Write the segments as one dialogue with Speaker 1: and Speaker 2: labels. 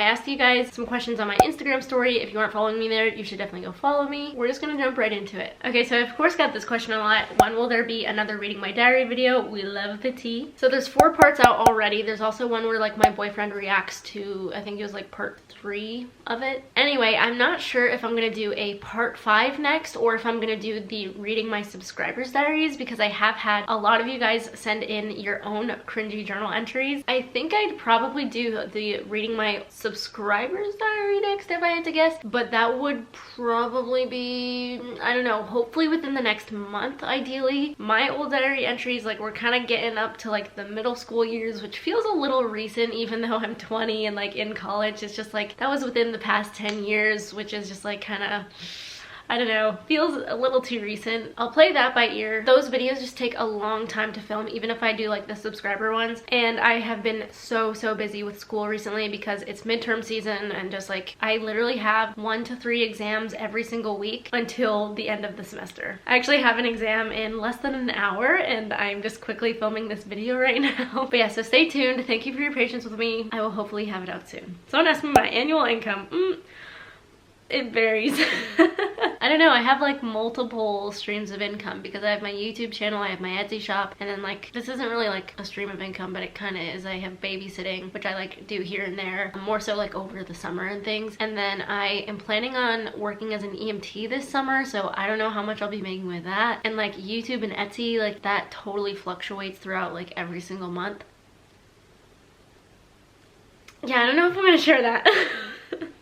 Speaker 1: asked you guys some questions on my Instagram story. If you aren't following me there, you should definitely go follow me. We're just gonna jump right into it. Okay, so I of course got this question a lot. When will there be another reading my diary video? We love the tea. So there's 4 parts out already. There's also one where like my boyfriend reacts to, I think it was like part 3 of it. Anyway, I'm not sure if I'm gonna do a part 5 next or if I'm gonna do the reading my subscribers diaries, because I have had a lot of you guys send in your own cringy journal entries. I think I'd probably do the reading my subscribers diary next if I had to guess, but that would probably be, I don't know, hopefully within the next month ideally. My old diary entries, like, we're kind of getting up to like the middle school years, which feels a little recent even though I'm 20 and like in college. It's just like that was within the past 10 years, which is just like kind of, I don't know, feels a little too recent. I'll play that by ear. Those videos just take a long time to film, even if I do like the subscriber ones. And I have been so busy with school recently because it's midterm season, and just like I literally have 1 to 3 exams every single week until the end of the semester. I actually have an exam in less than an hour and I'm just quickly filming this video right now. But yeah, so stay tuned. Thank you for your patience with me. I will hopefully have it out soon. Someone asked me my annual income. It varies. I don't know, I have like multiple streams of income because I have my YouTube channel, I have my Etsy shop, and then like this isn't really like a stream of income, but it kind of is. I have babysitting, which I like do here and there, more so like over the summer and things. And then I am planning on working as an EMT this summer, so I don't know how much I'll be making with that. And like YouTube and Etsy, like that totally fluctuates throughout like every single month. Yeah, I don't know if I'm gonna share that.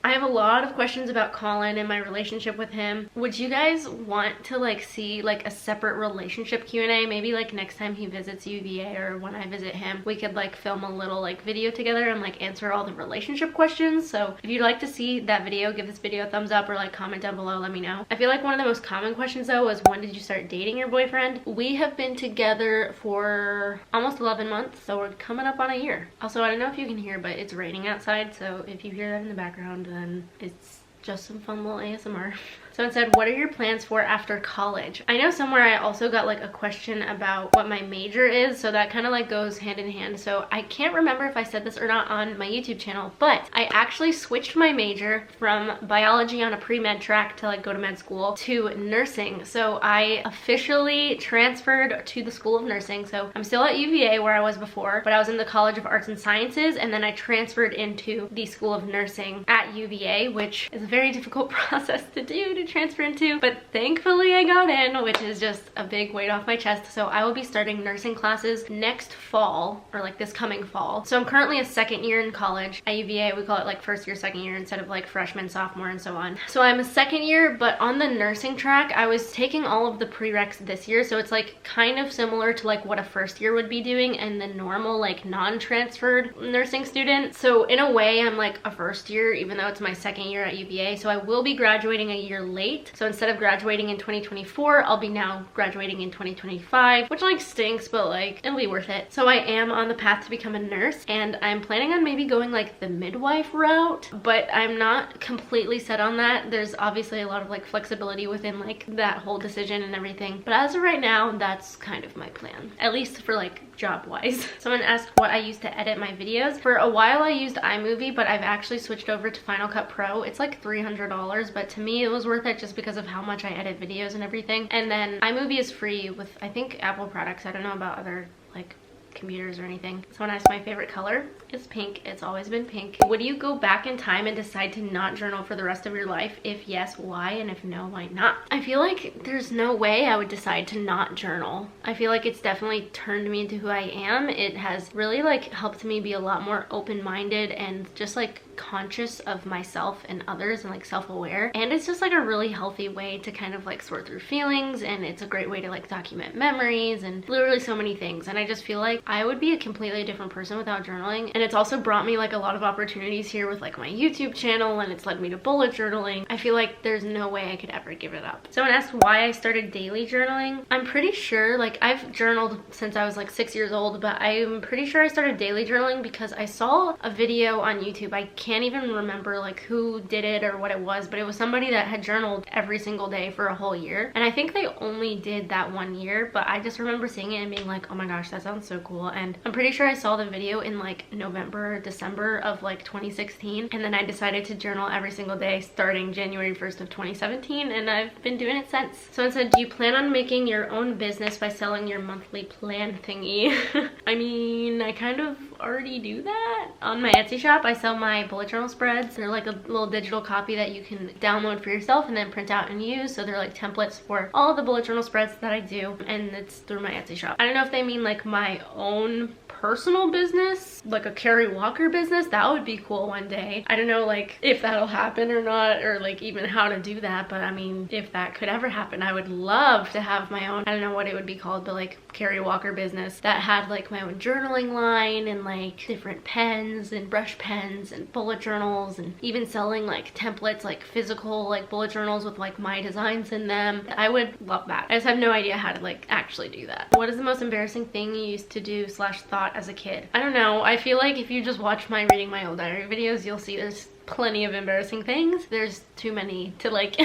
Speaker 1: I have a lot of questions about Colin and my relationship with him. Would you guys want to like see like a separate relationship Q&A? Maybe like next time he visits UVA or when I visit him, we could like film a little like video together and like answer all the relationship questions. So if you'd like to see that video, give this video a thumbs up or like comment down below, let me know. I feel like one of the most common questions though was, when did you start dating your boyfriend? We have been together for almost 11 months, so we're coming up on a year. Also, I don't know if you can hear, but it's raining outside, so if you hear that in the background, then it's just some fun little ASMR. So it said, what are your plans for after college? I know somewhere I also got like a question about what my major is, so that kind of like goes hand in hand. So I can't remember if I said this or not on my YouTube channel, but I actually switched my major from biology on a pre-med track to like go to med school to nursing. So I officially transferred to the School of Nursing. So I'm still at UVA where I was before, but I was in the College of Arts and Sciences, and then I transferred into the School of Nursing at UVA, which is a very difficult process to do, to transfer into, but thankfully I got in, which is just a big weight off my chest. So I will be starting nursing classes next fall, or like this coming fall. So I'm currently a second year in college at UVA. We call it like first year, second year instead of like freshman, sophomore, and so on. So I'm a second year, but on the nursing track, I was taking all of the prereqs this year. So it's like kind of similar to like what a first year would be doing and the normal like non-transferred nursing student. So in a way, I'm like a first year, even though it's my second year at UVA. So I will be graduating a year late. So instead of graduating in 2024, I'll be now graduating in 2025, which like stinks, but like it'll be worth it. So I am on the path to become a nurse, and I'm planning on maybe going like the midwife route, but I'm not completely set on that. There's obviously a lot of like flexibility within like that whole decision and everything, but as of right now, that's kind of my plan, at least for like job wise. Someone asked what I used to edit my videos. For a while I used iMovie, but I've actually switched over to Final Cut Pro. It's like $300, but to me it was worth it just because of how much I edit videos and everything. And then iMovie is free with, I think, Apple products. I don't know about other like computers or anything. Someone asked my favorite color is pink. It's always been pink. Would you go back in time and decide to not journal for the rest of your life? If yes, why? And if no, why not? I feel like there's no way I would decide to not journal. I feel like it's definitely turned me into who I am. It has really like helped me be a lot more open-minded and just like conscious of myself and others and like self-aware. And it's just like a really healthy way to kind of like sort through feelings, and it's a great way to like document memories and literally so many things. And I just feel like I would be a completely different person without journaling. And it's also brought me like a lot of opportunities here with like my YouTube channel, and it's led me to bullet journaling. I feel like there's no way I could ever give it up. Someone asked why I started daily journaling. I'm pretty sure, like, I've journaled since I was like 6 years old, but I'm pretty sure I started daily journaling because I saw a video on YouTube. I can't can't even remember like who did it or what it was, but it was somebody that had journaled every single day for a whole year. And I think they only did that 1 year, but I just remember seeing it and being like, oh my gosh, that sounds so cool. And I'm pretty sure I saw the video in like November, December of like 2016, and then I decided to journal every single day starting January 1st of 2017, and I've been doing it since. So it said, do you plan on making your own business by selling your monthly plan thingy? I mean, I kind of already do that. On my Etsy shop, I sell my bullet journal spreads. They're like a little digital copy that you can download for yourself and then print out and use. So they're like templates for all of the bullet journal spreads that I do, and it's through my Etsy shop. I don't know if they mean like my own personal business, like a Carrie Walker business. That would be cool one day. I don't know like if that'll happen or not, or like even how to do that, but I mean, if that could ever happen, I would love to have my own, I don't know what it would be called, but like Carrie Walker business that had like my own journaling line and like different pens and brush pens and bullet journals, and even selling like templates, like physical like bullet journals with like my designs in them. I would love that. I just have no idea how to like actually do that. What is the most embarrassing thing you used to do / thought as a kid? I don't know. I feel like if you just watch my reading my old diary videos, you'll see there's plenty of embarrassing things. There's too many to like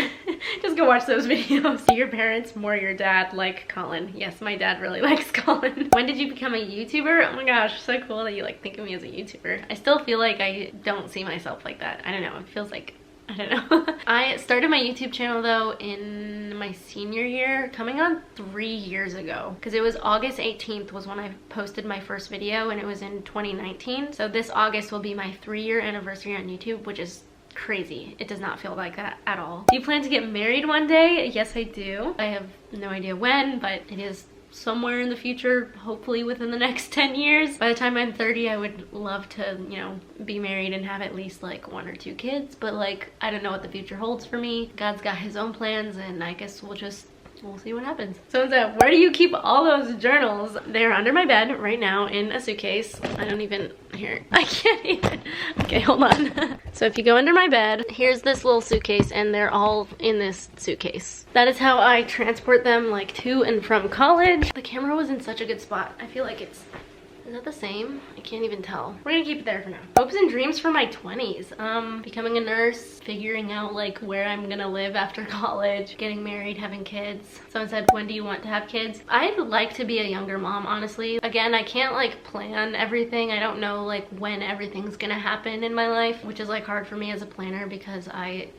Speaker 1: just go watch those videos. Do your parents more your dad like Colin? Yes, my dad really likes Colin. When did you become a YouTuber? Oh my gosh, so cool that you like think of me as a YouTuber. I still feel like I don't see myself like that. I don't know, it feels like, I don't know. I started my YouTube channel though in my senior year, coming on 3 years ago, because it was August 18th was when I posted my first video, and it was in 2019. So this August will be my 3-year anniversary on YouTube, which is crazy. It does not feel like that at all. Do you plan to get married one day? Yes, I do. I have no idea when, but it is somewhere in the future, hopefully within the next 10 years. By the time I'm 30, I would love to, you know, be married and have at least like 1 or 2 kids, but like, I don't know what the future holds for me. God's got his own plans, and I guess we'll see what happens. Someone said, where do you keep all those journals? They're under my bed right now in a suitcase. I don't even, here, I can't even. Okay, hold on. So if you go under my bed, here's this little suitcase, and they're all in this suitcase. That is how I transport them like to and from college. The camera was in such a good spot. I feel like it's, is that the same? I can't even tell. We're gonna keep it there for now. Hopes and dreams for my 20s. Becoming a nurse, figuring out like where I'm gonna live after college, getting married, having kids. Someone said, when do you want to have kids? I'd like to be a younger mom, honestly. Again, I can't like plan everything. I don't know like when everything's gonna happen in my life, which is like hard for me as a planner because I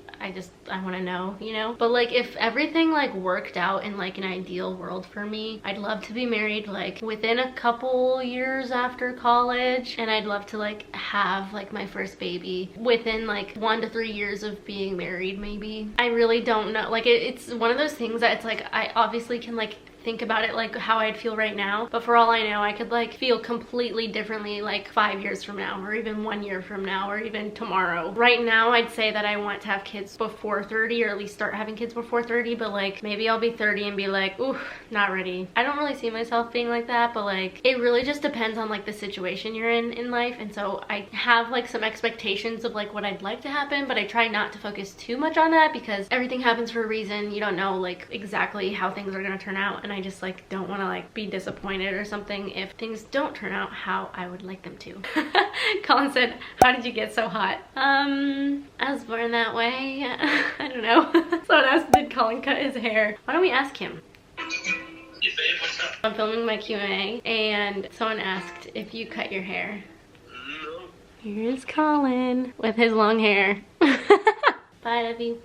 Speaker 1: want to know, you know? But like if everything like worked out in like an ideal world for me, I'd love to be married like within a couple years after college, and I'd love to like have like my first baby within like 1 to 3 years of being married maybe. I really don't know. Like it's one of those things that it's like I obviously can like think about it like how I'd feel right now, but for all I know I could like feel completely differently like 5 years from now, or even 1 year from now, or even tomorrow. Right now I'd say that I want to have kids before 30, or at least start having kids before 30, but like maybe I'll be 30 and be like, ooh, not ready. I don't really see myself being like that, but like it really just depends on like the situation you're in life. And so I have like some expectations of like what I'd like to happen, but I try not to focus too much on that because everything happens for a reason. You don't know like exactly how things are gonna turn out, and I just like don't want to like be disappointed or something if things don't turn out how I would like them to. Colin said, how did you get so hot? I was born that way. I don't know. Someone asked, did Colin cut his hair? Why don't we ask him?
Speaker 2: Hey babe, what's up?
Speaker 1: I'm filming my Q&A and someone asked if you cut your hair.
Speaker 2: No.
Speaker 1: Here's Colin with his long hair. Bye, love you.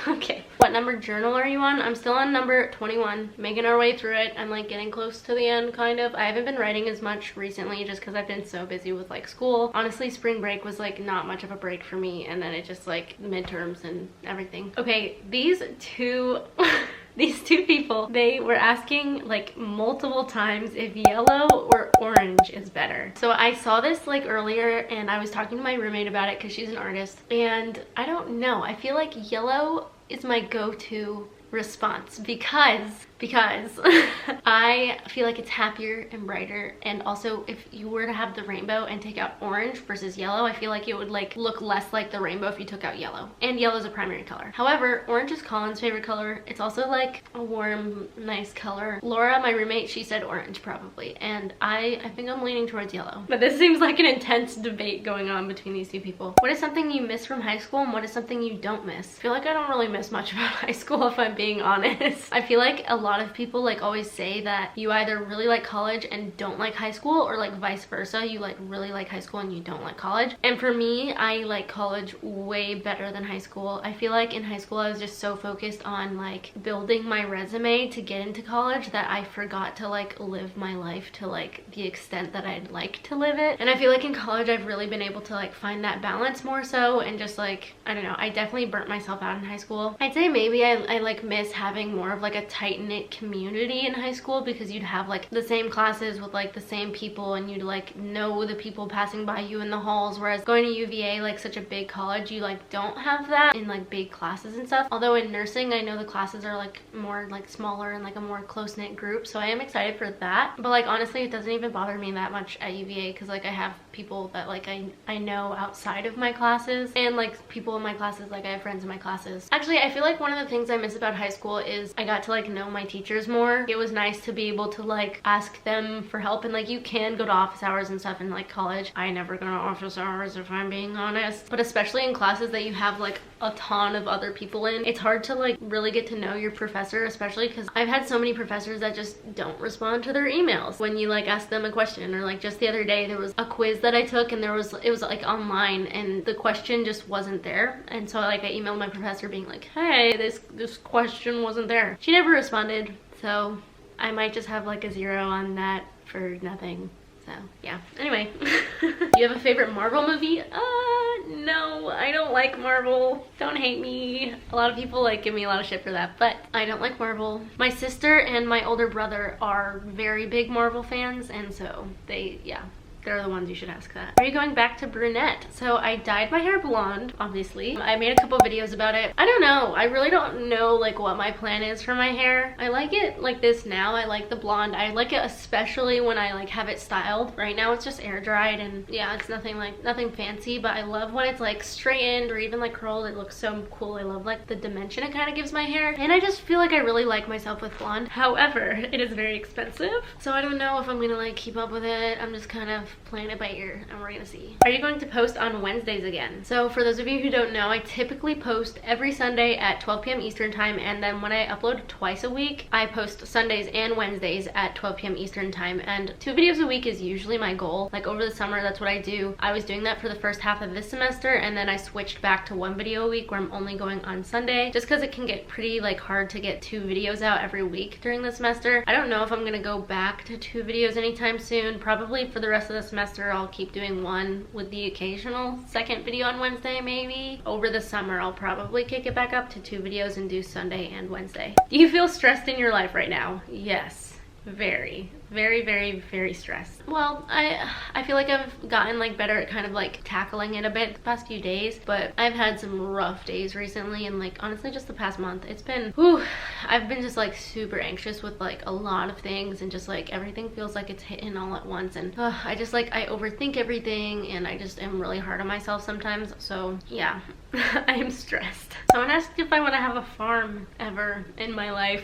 Speaker 1: Okay. What number journal are you on? I'm still on number 21, making our way through it. I'm like getting close to the end, kind of. I haven't been writing as much recently just because I've been so busy with like school. Honestly, spring break was like not much of a break for me, and then it just like midterms and everything. Okay, these two these two people, they were asking like multiple times if yellow or orange is better. So I saw this like earlier, and I was talking to my roommate about it because she's an artist, and I don't know, I feel like yellow is my go-to response because because I feel like it's happier and brighter. And also, if you were to have the rainbow and take out orange versus yellow, I feel like it would like look less like the rainbow if you took out yellow. And yellow is a primary color. However, orange is Colin's favorite color. It's also like a warm, nice color. Laura, my roommate, she said orange probably, and I think I'm leaning towards yellow. But this seems like an intense debate going on between these two people. What is something you miss from high school and what is something you don't miss? I feel like I don't really miss much about high school, if I'm being honest. I feel like a lot of people like always say that you either really like college and don't like high school, or like vice versa, you like really like high school and you don't like college. And for me, I like college way better than high school. I feel like in high school I was just so focused on like building my resume to get into college that I forgot to like live my life to like the extent that I'd like to live it. And I feel like in college I've really been able to like find that balance more so, and just like, I don't know, I definitely burnt myself out in high school. I'd say maybe I like miss having more of like a tight-knit community in high school, because you'd have like the same classes with like the same people and you'd like know the people passing by you in the halls, whereas going to UVA, like such a big college, you like don't have that in like big classes and stuff. Although in nursing I know the classes are like more like smaller and like a more close-knit group, so I am excited for that. But like honestly, it doesn't even bother me that much at UVA, because like I have people that like I know outside of my classes, and like people in my classes, like I have friends in my classes. Actually, I feel like one of the things I miss about high school is I got to like know my teachers more. It was nice to be able to like ask them for help, and like you can go to office hours and stuff in like college. I never go to office hours, if I'm being honest, but especially in classes that you have like a ton of other people in, it's hard to like really get to know your professor, especially because I've had so many professors that just don't respond to their emails when you like ask them a question. Or like just the other day there was a quiz that I took and it was like online and the question just wasn't there, and so like I emailed my professor being like, hey, this question wasn't there. She never responded, so I might just have like a 0 on that for nothing. So yeah, anyway. Do you have a favorite Marvel movie? No, I don't like Marvel. Don't hate me. A lot of people like give me a lot of shit for that, but I don't like Marvel. My sister and my older brother are very big Marvel fans, and so they're the ones you should ask that. Are you going back to brunette? So I dyed my hair blonde, obviously. I made a couple videos about it. I don't know. I really don't know like what my plan is for my hair. I like it like this now. I like the blonde. I like it especially when I like have it styled. Right now it's just air dried, and yeah, it's nothing fancy, but I love when it's like straightened or even like curled. It looks so cool. I love like the dimension it kind of gives my hair, and I just feel like I really like myself with blonde. However, it is very expensive, so I don't know if I'm gonna like keep up with it. I'm just kind of playing it by ear, and we're gonna see. Are you going to post on Wednesdays again? So for those of you who don't know, I typically post every Sunday at 12 p.m. Eastern time, and then when I upload twice a week, I post Sundays and Wednesdays at 12 p.m. Eastern time, and 2 videos a week is usually my goal. Like over the summer, that's what I do. I was doing that for the first half of this semester, and then I switched back to 1 video a week where I'm only going on Sunday, just because it can get pretty like hard to get 2 videos out every week during the semester. I don't know if I'm gonna go back to 2 videos anytime soon. Probably for the rest of the semester I'll keep doing 1 with the occasional second video on Wednesday maybe. Over the summer I'll probably kick it back up to 2 videos and do Sunday and Wednesday. Do you feel stressed in your life right now? Yes. Very, very stressed. Well, I feel like I've gotten like better at kind of like tackling it a bit the past few days, but I've had some rough days recently, and like honestly just the past month it's been, whew, I've been just like super anxious with like a lot of things, and just like everything feels like it's hitting all at once, and I just like I overthink everything, and I just am really hard on myself sometimes. So yeah, I am stressed. Someone asked if I want to have a farm ever in my life.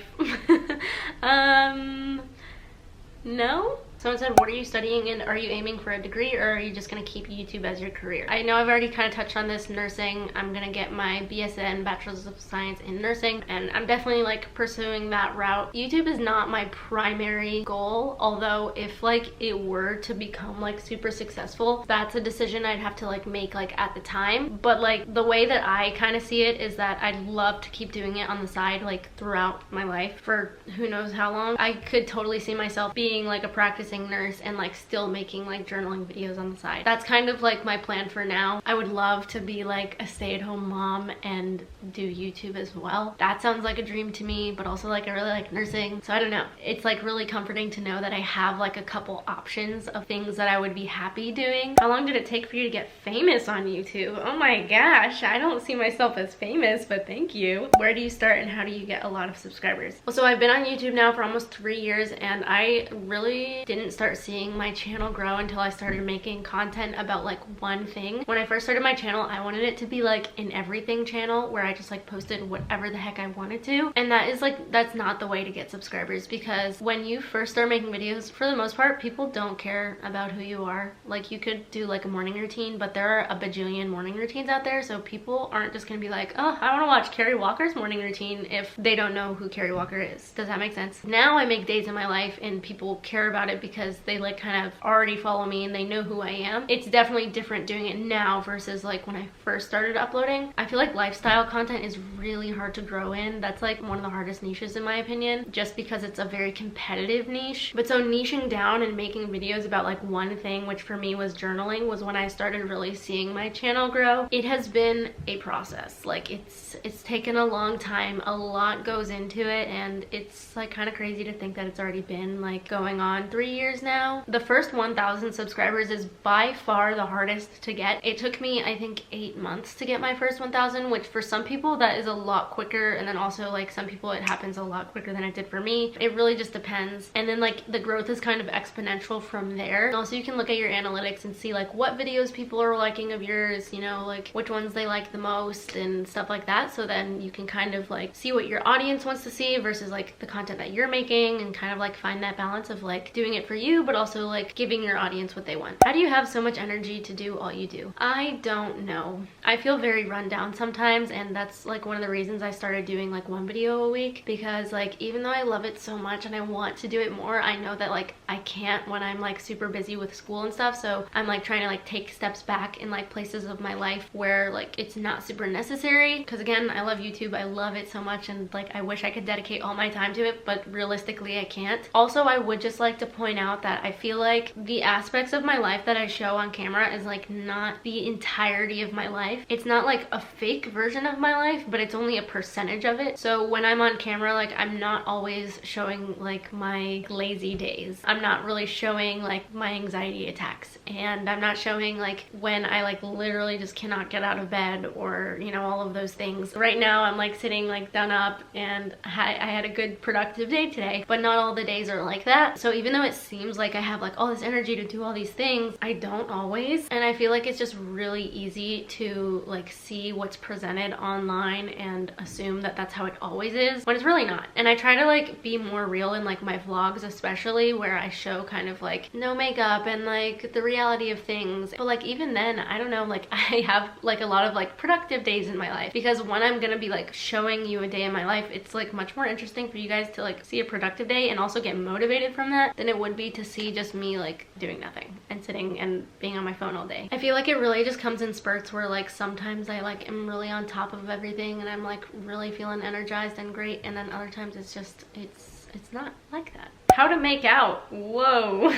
Speaker 1: No? Someone said, what are you studying and are you aiming for a degree, or are you just going to keep YouTube as your career? I know I've already kind of touched on this. Nursing, I'm going to get my BSN, Bachelor's of Science in Nursing, and I'm definitely like pursuing that route. YouTube is not my primary goal, although if like it were to become like super successful, that's a decision I'd have to like make like at the time. But like the way that I kind of see it is that I'd love to keep doing it on the side like throughout my life for who knows how long. I could totally see myself being like a practicing practicing nurse and like still making like journaling videos on the side. That's kind of like my plan for now. I would love to be like a stay-at-home mom and do YouTube as well. That sounds like a dream to me, but also like I really like nursing. So I don't know. It's like really comforting to know that I have like a couple options of things that I would be happy doing. How long did it take for you to get famous on YouTube? Oh my gosh, I don't see myself as famous, but thank you. Where do you start and how do you get a lot of subscribers? Well, so I've been on YouTube now for almost 3 years and I really didn't start seeing my channel grow until I started making content about like one thing. When I first started my channel, I wanted it to be like an everything channel where I just like posted whatever the heck I wanted to. And that is like, that's not the way to get subscribers, because when you first start making videos, for the most part, people don't care about who you are. Like you could do like a morning routine, but there are a bajillion morning routines out there. So people aren't just gonna be like, oh, I wanna watch Carrie Walker's morning routine if they don't know who Carrie Walker is. Does that make sense? Now I make days in my life and people care about it because they like kind of already follow me and they know who I am. It's definitely different doing it now versus like when I first started uploading. I feel like lifestyle content is really hard to grow in. That's like one of the hardest niches in my opinion, just because it's a very competitive niche. But so niching down and making videos about like one thing, which for me was journaling, was when I started really seeing my channel grow. It has been a process. Like it's taken a long time. A lot goes into it and it's like kind of crazy to think that it's already been like going on 3 years now. The first 1,000 subscribers is by far the hardest to get. It took me, I think, 8 months to get my first 1,000, which for some people that is a lot quicker, and then also like some people it happens a lot quicker than it did for me. It really just depends. And then like the growth is kind of exponential from there. Also, you can look at your analytics and see like what videos people are liking of yours, you know, like which ones they like the most and stuff like that. So then you can kind of like see what your audience wants to see versus like the content that you're making, and kind of like find that balance of like doing it for you but also like giving your audience what they want. How do you have so much energy to do all you do? I don't know. I feel very run down sometimes, and that's like one of the reasons I started doing like one video a week, because like even though I love it so much and I want to do it more, I know that like I can't when I'm like super busy with school and stuff. So I'm like trying to like take steps back in like places of my life where like it's not super necessary, because again, I love YouTube. I love it so much and like I wish I could dedicate all my time to it, but realistically I can't. Also, I would just like to point out that I feel like the aspects of my life that I show on camera is like not the entirety of my life. It's not like a fake version of my life, but it's only a percentage of it. So when I'm on camera, like I'm not always showing like my lazy days. I'm not really showing like my anxiety attacks, and I'm not showing like when I like literally just cannot get out of bed, or you know, all of those things. Right now I'm like sitting like done up and I had a good productive day today, but not all the days are like that. So even though it seems like I have like all this energy to do all these things, I don't always. And I feel like it's just really easy to like see what's presented online and assume that that's how it always is, when it's really not. And I try to like be more real in like my vlogs, especially where I show kind of like no makeup and like the reality of things. But like even then, I don't know, like I have like a lot of like productive days in my life, because when I'm gonna be like showing you a day in my life, it's like much more interesting for you guys to like see a productive day and also get motivated from that than it would be to see just me like doing nothing and sitting and being on my phone all day. I feel like it really just comes in spurts where like sometimes I like am really on top of everything and I'm like really feeling energized and great, and then other times it's just it's not like that. How to make out. Whoa.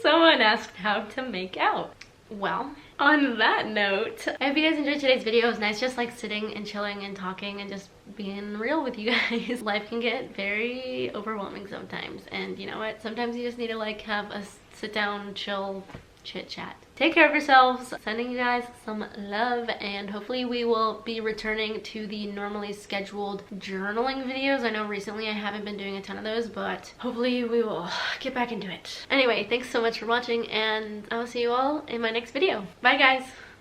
Speaker 1: Someone asked how to make out. Well, on that note, I hope you guys enjoyed today's video. It was nice just like sitting and chilling and talking and just being real with you guys. Life can get very overwhelming sometimes, and you know what? Sometimes you just need to like have a sit down, chill, chit chat. Take care of yourselves. Sending you guys some love, and hopefully we will be returning to the normally scheduled journaling videos. I know recently I haven't been doing a ton of those, but hopefully we will get back into it. Anyway, thanks so much for watching, and I will see you all in my next video. Bye guys.